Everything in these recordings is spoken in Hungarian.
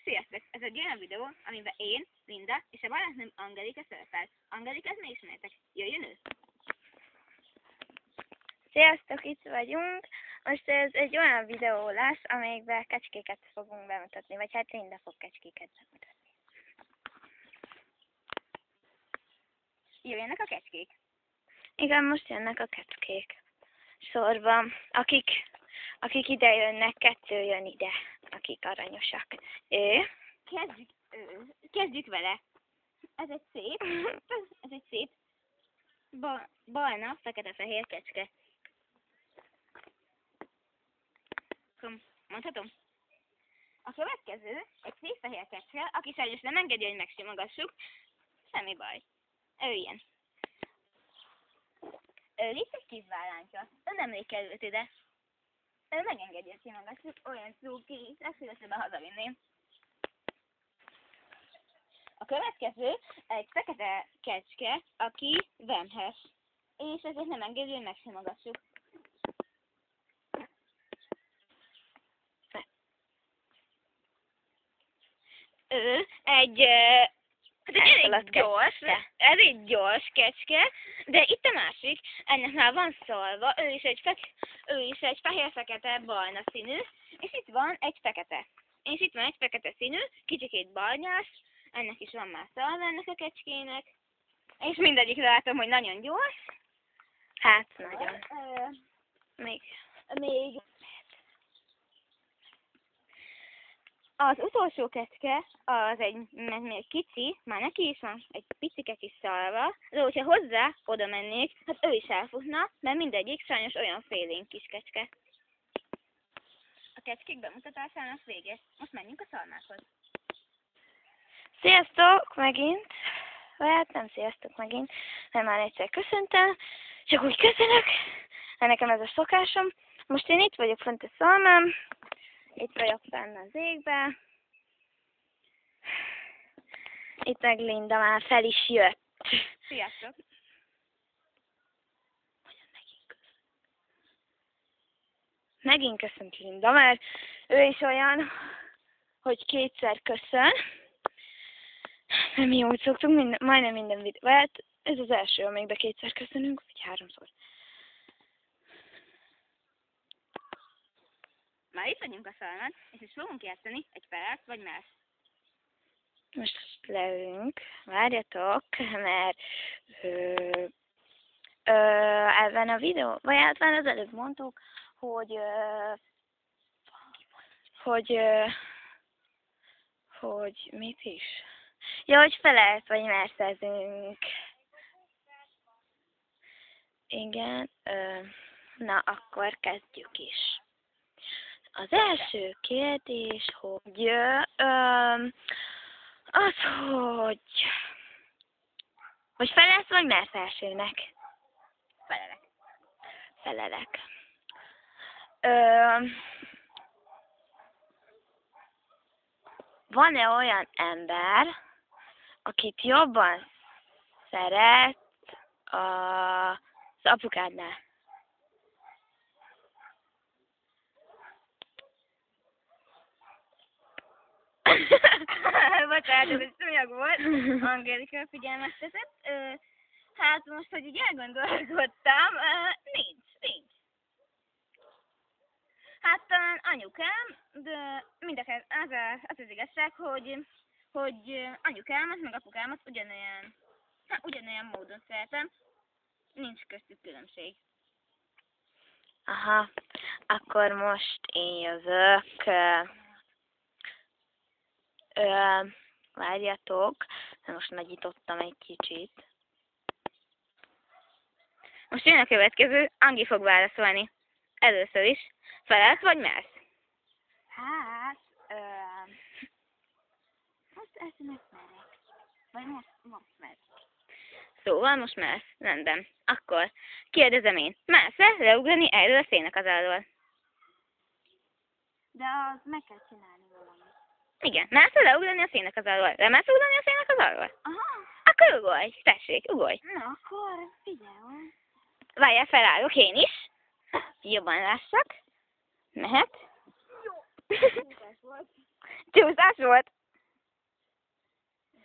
Sziasztok! Ez egy olyan videó, amiben én, Linda és a barátnőm Angelika szerepel. Angelikát ne ismertek. Jöjjön ő! Sziasztok, itt vagyunk. Most ez egy olyan videó lesz, amelyikben kecskéket fogunk bemutatni, vagy hát Linda fog kecskéket bemutatni. Jöjjenek a kecskék! Igen, most jönnek a kecskék. Sorban. Akik ide jönnek, 2 jön ide, akik aranyosak. Kezdjük vele! Ez egy szép barna, fekete-fehér kecske. Mondhatom? A következő egy szép fehér kecske, aki sajnos nem engedi, hogy megsimogassuk. Semmi baj. Ő ilyen. Itt egy kis vállántja. Ő nemrég került ide. Ő megengedi, hogy simogassuk. Olyan cuki, legszívesebben hazavinném. A következő egy fekete kecske, aki vemhes. És ezért nem engedi, hogy megsimogassuk. Ő egy elég gyors kecske, de itt a másik, ennek már van szalva, ő is egy fehér-fekete barna színű, és itt van egy fekete. És itt van egy fekete színű, kicsikét barnyás, ennek is van már szalva ennek a kecskének, és mindegyik látom, hogy nagyon gyors. Hát, nagyon. Még az utolsó kecske, az még kicsi, már neki is van egy picike kis szalva, de hogyha hozzá oda mennék, hát ő is elfutna, mert mindegyik sajnos olyan félénk kis kecske. A kecskék bemutatásának vége. Most menjünk a szalmákhoz. Sziasztok megint! Vagy hát nem sziasztok megint, mert már egyszer köszöntem, csak úgy köszönök, mert nekem ez a szokásom. Most én itt vagyok fent a szalmám, itt vagyok fenn az égben. Itt meg Linda már fel is jött. Sziasztok! Megint köszönt Linda, mert ő is olyan, hogy 2-szer köszön. Mi úgy szoktunk, majdnem minden videó. Hát ez az első, amelyikben 2-szer köszönünk, vagy 3-szor. Már itt vagyunk a szalmán, és is fogunk játszani egy felárt vagy más. Most leülünk, várjatok, mert ebben a videó, vagy hát már az előbb mondtuk, hogy mit is? Ja, hogy felelt, vagy merszezünk. Igen, na akkor kezdjük is. Az első kérdés, hogy hogy felelsz, vagy mersz elsőnek? Felelek. Van-e olyan ember, akit jobban szeret az apukádnál? Bocsánat, ez egy szúnyog volt. Angelika figyelmeztetett. Hát most, hogy így elgondolkodtam, nincs. Hát talán anyukám, de mindeket az igazság, hogy anyukámat meg apukámat ugyanolyan módon szeretem. Nincs köztük különbség. Aha, akkor most én jövök. Várjatok, most nagyítottam egy kicsit. Most jön a következő, Angi fog válaszolni. Először is, felelsz vagy mersz? Hát, most ezt megmerek. Vagy most merek. Szóval most mersz, rendben. Akkor kérdezem én, mersz-e leugrani erről a szénakazalról? De az meg kell csinálni valamit. Igen, mersz-e leugrani a szénakazalról? Lemersz ugrani a szénakazalról? Aha. Akkor ugorj, tessék, ugorj. Na, akkor figyelj. Várjál, felállok én is. Jobban lássak. Mehet. Jó. Csúszás volt.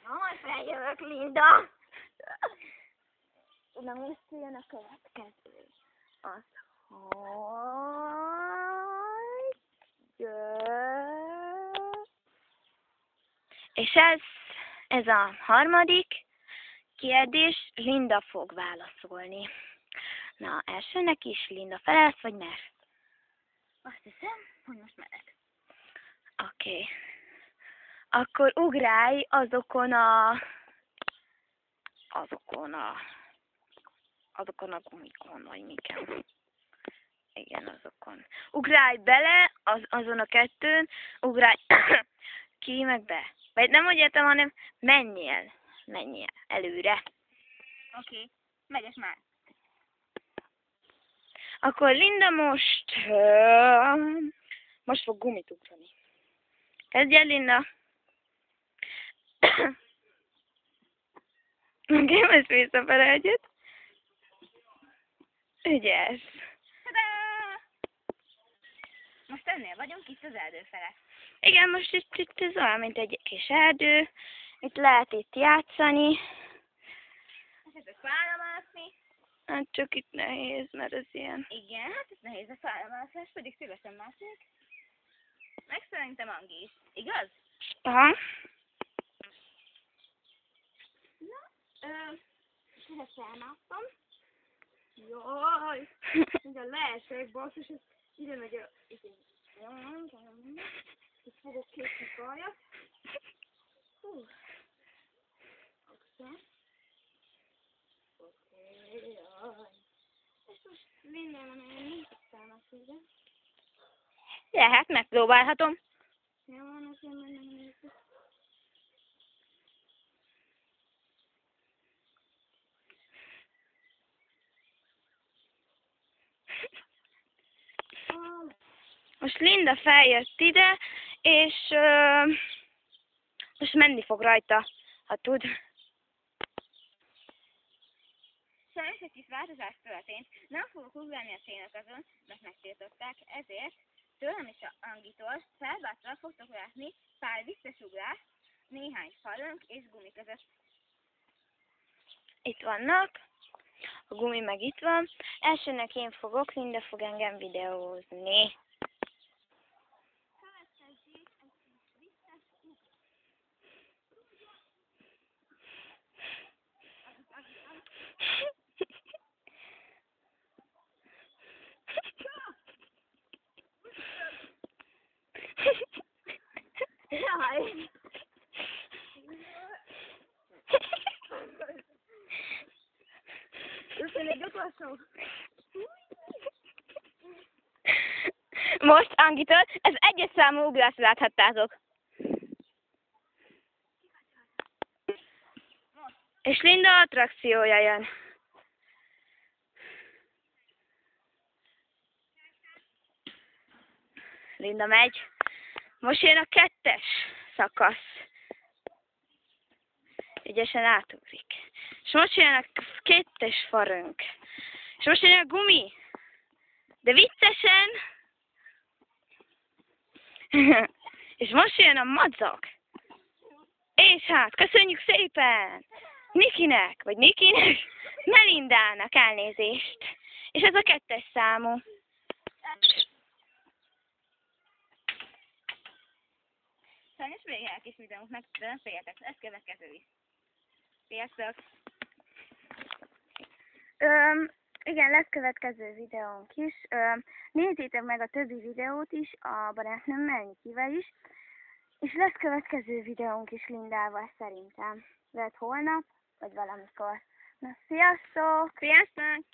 Na, majd feljövök, Linda. Na, most jön a következő. Az, hogy... És ez a harmadik kérdés, Linda fog válaszolni. Na, elsőnek is Linda felelsz, vagy mer? Azt hiszem, hogy most merek. Oké. Akkor ugrálj azokon a gumikon, vagy miken. Igen, azokon. Ugrálj bele azon a kettőn, ugrálj ki, meg be. Vagy nem úgy értem, hanem menjél előre. Oké, megyek már. Akkor Linda most fog gumit ugrani. Kezdj el, Linda. Oké, most visszafele egyet. Ügyes. Tadá! Most ennél vagyunk, itt az erdő fele. Igen, most itt ez olyan, mint egy kis erdő. Itt lehet játszani. Esetleg fára mászni. Hát csak itt nehéz, mert ez ilyen. Igen, hát ez nehéz a fára mászás, pedig szívesen másznék. Meg szerintem Angi is, igaz? Aha. Ezt elmásztam. Jaj, mindjárt leesek, basszus, ez ide megy a... Itt fogok készni kajat. Oké, jaj. És most Lindának nincs számászni, ide. Lehet, megpróbálhatom. Jó, nekem mennem nézzük. Most Linda feljött ide, és most menni fog rajta, ha tud. Sajnos egy kis változás történt. Nem fogok ugrálni a szénakazon, mert megtiltották, ezért tőlem és a Angitól felbátran fogtok látni pár visszasugrást néhány falunk és gumi között. Itt vannak. A gumi meg itt van. Elsőnek én fogok, Linda fog engem videózni. Jaj! Most Angitől, ez egyes számú ugrás, láthattátok. És Linda attrakciója jön. Linda megy. Most jön a 2-es szakasz. Ügyesen átugrik. És most jön a 2-es farönk. És most jön a gumi. De viccesen. És most jön a madzag. És hát, köszönjük szépen! Nikinek, vagy Nikinek, Melindának elnézést. És ez a 2-es számú. Sajnos vége a kis videónknak, de nem féljetek, ez következő is. Sziasztok! Igen, lesz következő videónk is. Nézzétek meg a többi videót is, a barátnőmmel, Nikivel is. És lesz következő videónk is Lindával szerintem. Lehet holnap, vagy valamikor. Na, sziasztok! Sziasztok!